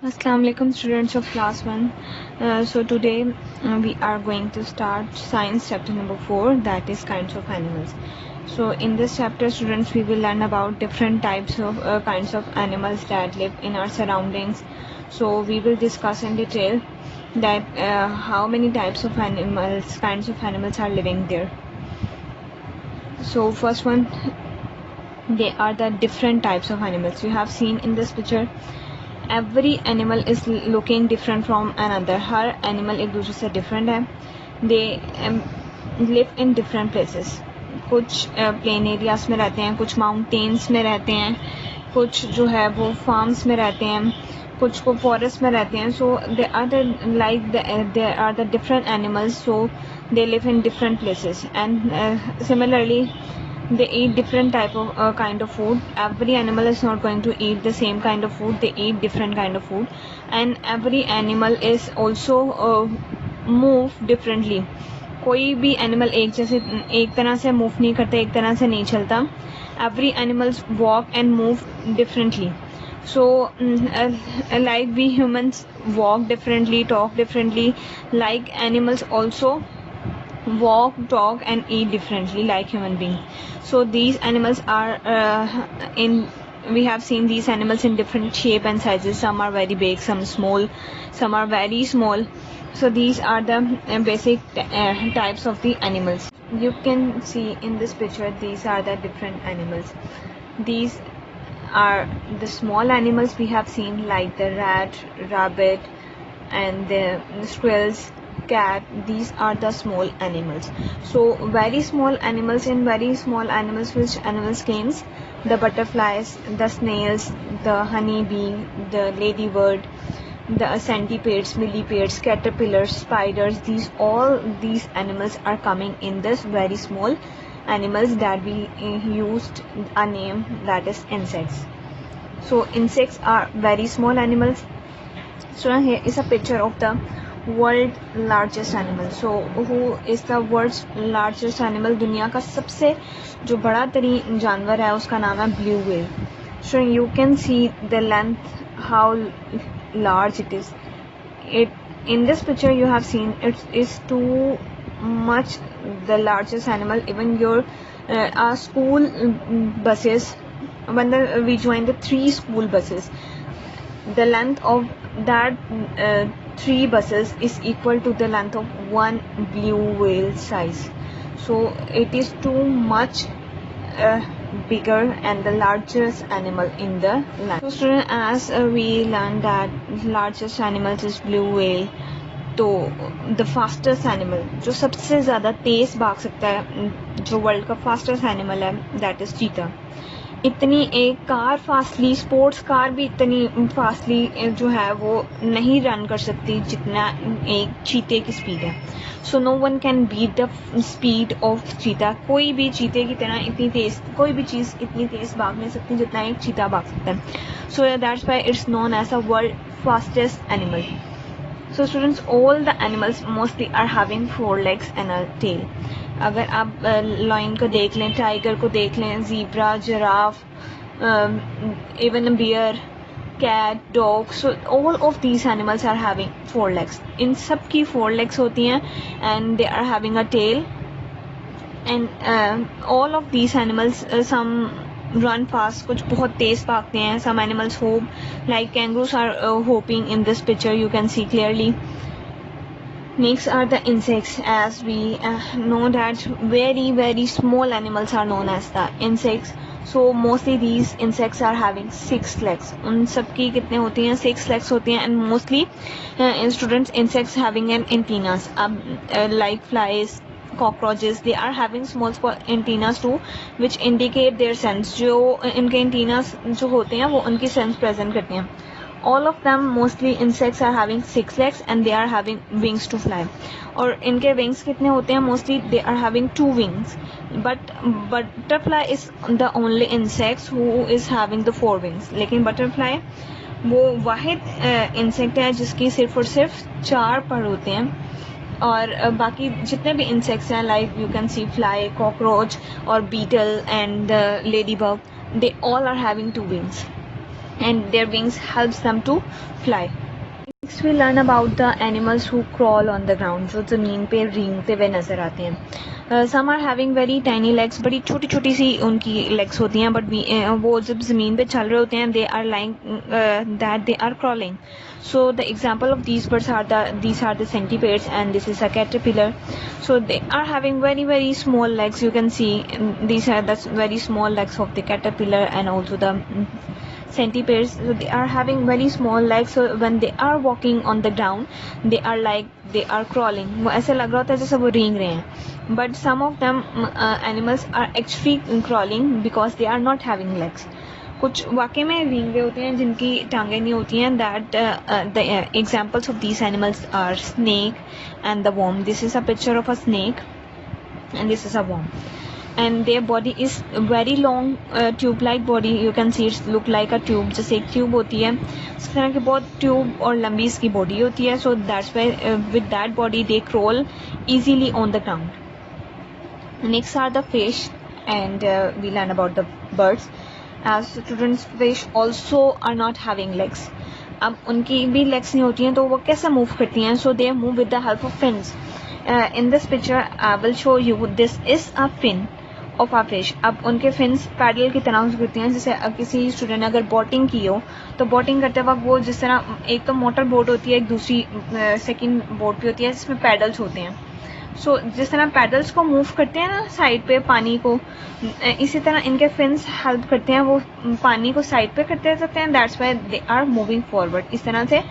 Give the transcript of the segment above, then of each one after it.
Assalamu alaikum students of class 1. So today we are going to start science chapter number 4, that is kinds of animals. So in this chapter students we will learn about different types of kinds of animals that live in our surroundings. So we will discuss in detail that how many types of kinds of animals are living there. So first one, they are the different types of animals. You have seen in this picture every animal is looking different from another. Her animal एक दूसरे से different है. They live in different places. कुछ plain areas में रहते हैं, कुछ mountains में रहते हैं, कुछ जो है वो farms में रहते हैं, कुछ को forest में रहते हैं. So there are the different animals. So they live in different places, and similarly they eat different type of kind of food. Every animal is not going to eat the same kind of food. They eat different kind of food, and every animal is also move differently. कोई भी animal एक तरह से move नहीं करता, एक तरह से नहीं चलता. Every animals walk and move differently. So like we humans walk differently, talk differently, like animals also walk, talk and eat differently like human beings. So these animals are we have seen these animals in different shape and sizes. Some are very big, some small, some are very small. So these are the basic types of the animals. You can see in this picture, these are the different animals. These are the small animals we have seen, like the rat, rabbit and the squirrels, cat. These are the small animals. So very small animals, in very small animals, which animals comes? The butterflies, the snails, the honeybee, the ladybird, the centipedes, millipedes, caterpillars, spiders. All these animals are coming in this very small animals that we used a name, that is insects. So insects are very small animals. So here is a picture of the world largest animal. So who is the world's largest animal? दुनिया का सबसे जो बड़ा तरीन जानवर है उसका नाम है blue whale. So you can see the length, how large it is. In this picture you have seen it is too much the largest animal. Even your our school buses, when we joined the 3 school buses, the length of that 3 buses is equal to the length of 1 blue whale size. So it is too much bigger and the largest animal in the land. So student, as we learned that largest animal is blue whale, तो the fastest animal जो सबसे ज़्यादा तेज़ भाग सकता है, जो world का फास्टेस्ट एनिमल है, that is cheetah. इतनी एक कार फास्टली, स्पोर्ट्स कार भी इतनी फास्टली जो है वो नहीं रन कर सकती जितना एक चीते की स्पीड है. So no one can beat the speed of cheetah. कोई भी चीते की तरह इतनी तेज, कोई भी चीज़ इतनी तेज भाग नहीं सकती जितना एक चीता भाग सकता है. So that's why it's known as a world fastest animal. So students, all the animals mostly are having 4 legs and a tail. अगर आप lion को देख लें, tiger को देख लें, zebra, giraffe, even a bear, cat, dog, so all of these animals are having 4 legs. इन सब की 4 legs होती हैं and they are having a tail. And all of these animals, some run fast, कुछ बहुत तेज भागते हैं. Some animals hope, like kangaroos are hopping in this picture, you can see clearly. Next are the insects. As we know that very small animals are known as the insects. So mostly these insects are having 6 legs. उन सब की कितने होती हैं? 6 legs होती हैं. And mostly students, insects having an antennas, like flies, cockroaches, they are having small antennas too, which indicate their sense. जो इनके antennas जो होते हैं वो उनकी sense present करते हैं. All of them, mostly insects, are having 6 legs and they are having wings to fly. और इनके wings कितने होते हैं? Mostly they are having 2 wings. But butterfly is the only insect who is having the 4 wings. लेकिन butterfly वो वाहिद insect है जिसकी सिर्फ और सिर्फ 4 पर होते हैं. और बाकी जितने भी इंसेक्ट्स हैं, like you can see fly, cockroach और beetle and lady bug, they all are having 2 wings. and their wings helps them to fly. Next we learn about the animals who crawl on the ground, जो ज़मीन पे रेंगते हुए नज़र आते हैं. Some are having very tiny legs, बड़ी छोटी छोटी सी उनकी legs होती हैं, but वो जब ज़मीन पे चल रहे होते हैं they are lying that they are crawling. So the example of these birds are these are the centipedes, and this is a caterpillar. So they are having very small legs. You can see these are the very small legs of the caterpillar and also the centipedes. So they are having very small legs, so when they are walking on the ground they are like they are crawling. वो ऐसे लग रहा होता है जैसे वो रेंग रहे हैं, but some of them animals are actually crawling because they are not having legs. कुछ वाकई में रेंग रहे होते हैं जिनकी टांगें नहीं होती हैं. That the examples of these animals are snake and the worm. This is a picture of a snake and this is a worm, and their body is very long, tube like body. You can see it look like a tube, जैसे एक tube होती है इस तरह की बहुत tube और लंबी इसकी बॉडी होती है. So that's why with that body they crawl easily on the ground. Next are the fish, and we learn about the birds. As students, fish also are not having legs. अब उनकी भी legs नहीं होती हैं तो वो कैसे move करती हैं? So they move with the help of fins. In this picture I will show you, this is a fin of a fish. अब उनके फिन्स पैडल की तरह यूज़ करती हैं. जैसे किसी स्टूडेंट ने अगर बोटिंग की हो तो बोटिंग करते वक्त वो जिस तरह एक तो मोटर बोट होती है, एक दूसरी सेकंड बोट भी होती है जिसमें पैडल्स होते हैं. सो जिस तरह पैडल्स को मूव करते हैं ना साइड पे पानी को, इसी तरह इनके फिन्स हेल्प करते हैं वो पानी को साइड पे करते रहते हैं. That's why they are moving forward. इस तरह से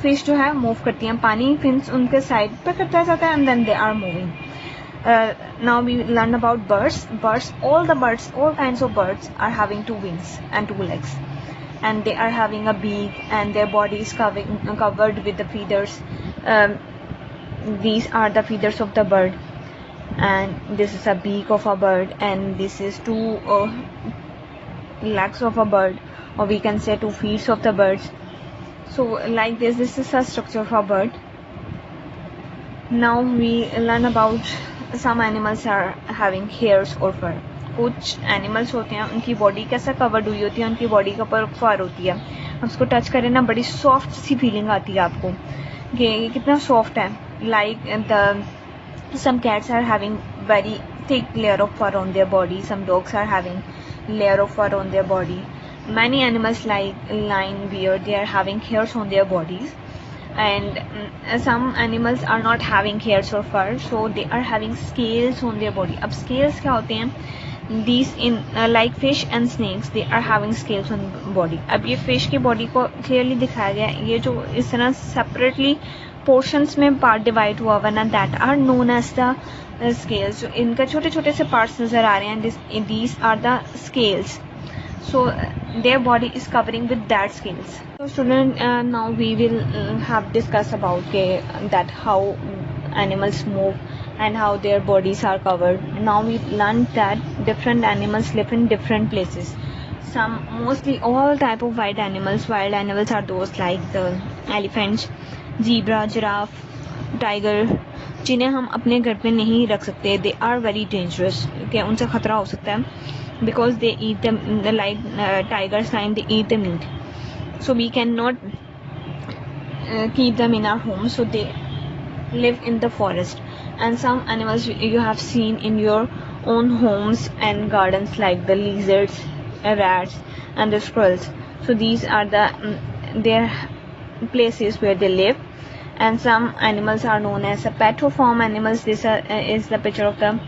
फिश जो है मूव करती हैं, पानी फिन्स उनके साइड पे करता जाता है and then they are moving. Now we learn about birds. All kinds of birds are having two wings and two legs, and they are having a beak, and their body is covered with the feathers. These are the feathers of the bird, and this is a beak of a bird, and this is two legs of a bird, or we can say two feet of the birds. So like this is a structure of a bird. Now we learn about some animals are having hairs or fur. कुछ animals होते हैं उनकी body कैसा covered हुई होती है, उनकी body के ऊपर फर होती है. उसको टच करें ना बड़ी सॉफ्ट सी फीलिंग आती है आपको कि ये कितना सॉफ्ट है. Like the some cats are having very thick layer of fur on their body. Some dogs are having layer of fur on their body. Many animals like lion, bear, they are having hairs on their bodies. And some animals are not having hairs or fur, so they are having scales on their body. अब scales क्या होते हैं? These in like fish and snakes, they are having scales on body. अब ये fish की body को clearly दिखाया गया है. ये जो इस तरह separately portions में part divide हुआ हुआ ना, that are known as the scales. जो इनका छोटे छोटे से parts नज़र आ रहे हैं, these are the scales. So their body is covering with that scales. So student, now we will have discuss about that how animals move and how their bodies are covered. Now we learned that different animals live in different places. Some, mostly all type of wild animals are those like the elephants, zebra, giraffe, tiger, जिन्हें हम अपने घर पे नहीं रख सकते. They are very dangerous. क्या उनसे खतरा हो सकता है because they eat them, like tigers, lion, they eat the meat. So we cannot keep them in our home, so they live in the forest. And some animals you have seen in your own homes and gardens like the lizards, rats and the squirrels. So these are the their places where they live. And some animals are known as a pet or farm animals. This is the picture of the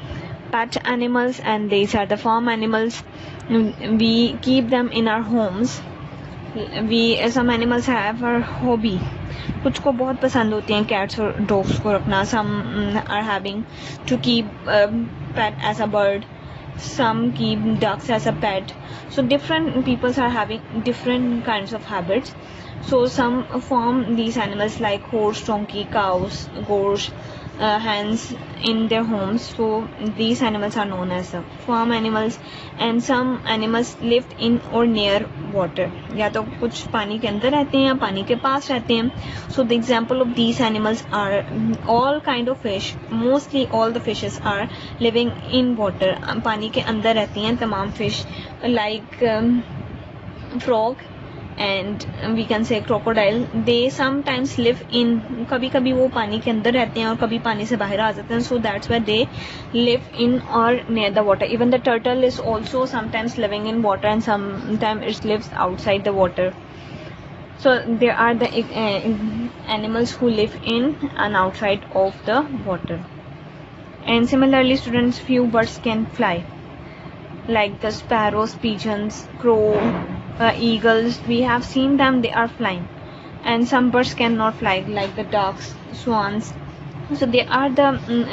pet animals, and these are the farm animals. We keep them in our homes. Some animals have a hobby. कुछ को बहुत पसंद होती हैं cats और dogs को रखना. Some are having to keep pet as a bird. Some keep ducks as a pet. So different peoples are having different kinds of habits. So some farm these animals like horse, donkey, cows, goats, hens in their homes. So these animals are known as farm animals. And some animals live in or near water. या तो कुछ पानी के अंदर रहते हैं या पानी के पास रहते हैं. So the example of these animals are all kind of fish. Mostly all the fishes are living in water. पानी के अंदर रहती हैं तमाम fish like frog, and we can say crocodile. They sometimes live in, कभी कभी वो पानी के अंदर रहते हैं और कभी पानी से बाहर आ जाते हैं, so that's why they live in or near the water. Even the turtle is also sometimes living in water and sometimes it lives outside the water. So there are the animals who live in and outside of the water. And similarly students, few birds can fly, like the sparrows, pigeons, crow, eagles. We have seen them, they are flying. And some birds cannot fly, like the ducks, swans. So they are the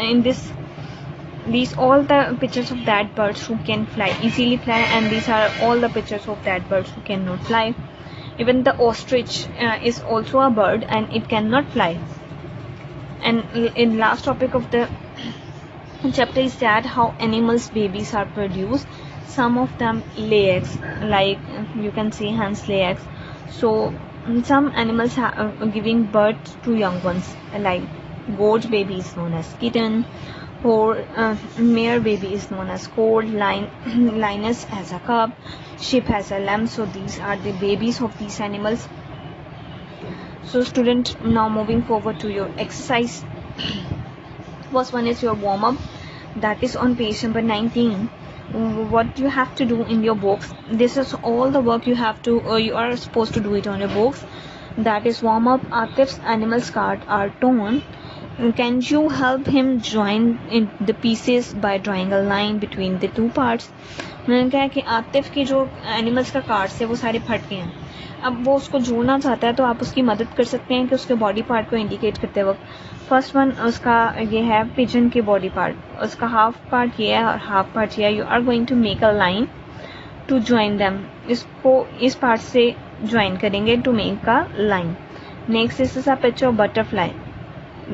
in these all the pictures of that birds who can fly, easily fly, and these are all the pictures of that birds who cannot fly. Even the ostrich is also a bird and it cannot fly. And in last topic of the chapter is that how animals babies are produced. Some of them lay eggs, like you can see hens lay eggs. So some animals are giving birth to young ones, like goat baby is known as kitten, or mare baby is known as colt, lioness has a cub, sheep has a lamb. So these are the babies of these animals. So student, now moving forward to your exercise. First one is your warm up, that is on page number 19. What you have to do in your books, this is all the work you have to you are supposed to do it on your books. That is warm up. Atif's animals card are torn. Can you help him join in the pieces by drawing a line between the two parts? मैंने कहा कि आतिफ की जो animals का cards है वो सारे फट गए हैं, अब वो उसको जोड़ना चाहता है, तो आप उसकी मदद कर सकते हैं कि उसके बॉडी पार्ट को इंडिकेट करते वक्त. फर्स्ट वन उसका ये है पिजन के बॉडी पार्ट, उसका हाफ पार्ट ये है और हाफ पार्ट ये है. You are going to make a line to join them, इसको इस पार्ट से ज्वाइन करेंगे to make a line. Next this is a picture of butterfly,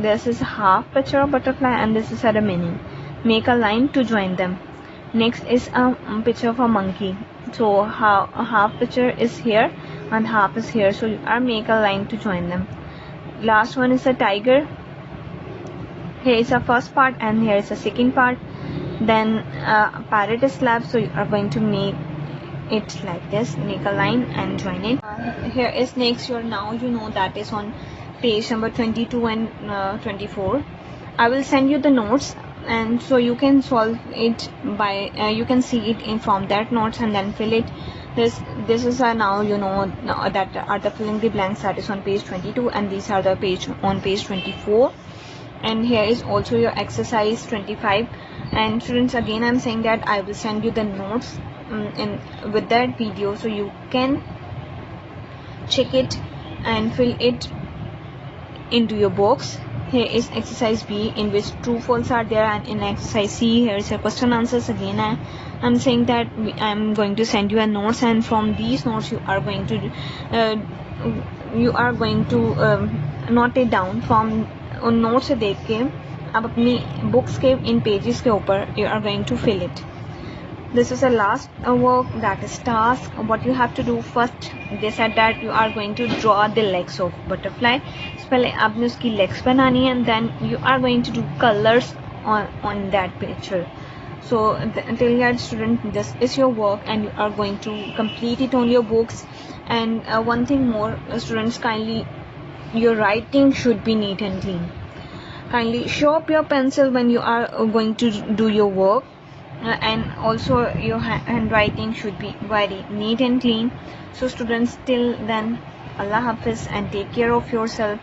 this is half picture of butterfly and this is a meaning. Make a line to join them. Next is a picture of a monkey, so half picture is here and half is here, so you are make a line to join them. Last one is a tiger. Here is the first part and here is the second part. Then parrot is left, so you are going to make it like this, make a line and join it. Here is next your now you know, that is on page number 22 and 24. I will send you the notes, and so you can solve it by you can see it in from that notes and then fill it. This is a now you know that are the filling the blanks, that is on page 22, and these are the page on page 24. And here is also your exercise 25. And students, again I'm saying that I will send you the notes in with that video, so you can check it and fill it into your box. Here is exercise B, in which true false are there, and in exercise C here is a question answers. Again I'm saying that I'm going to send you a notes, and from these notes you are going to note it down. from note से देख के आप अपनी books के इन pages के ऊपर you are going to fill it. This is the last work, that is task. What you have to do first, they said that you are going to draw the legs of butterfly. So पहले आपने उसकी legs बनानी है, and then you are going to do colors on that picture. So till here student, this is your work and you are going to complete it on your books. And one thing more, students, kindly your writing should be neat and clean. Kindly show up your pencil when you are going to do your work. And also your handwriting should be very neat and clean. So students, till then, Allah Hafiz and take care of yourselves.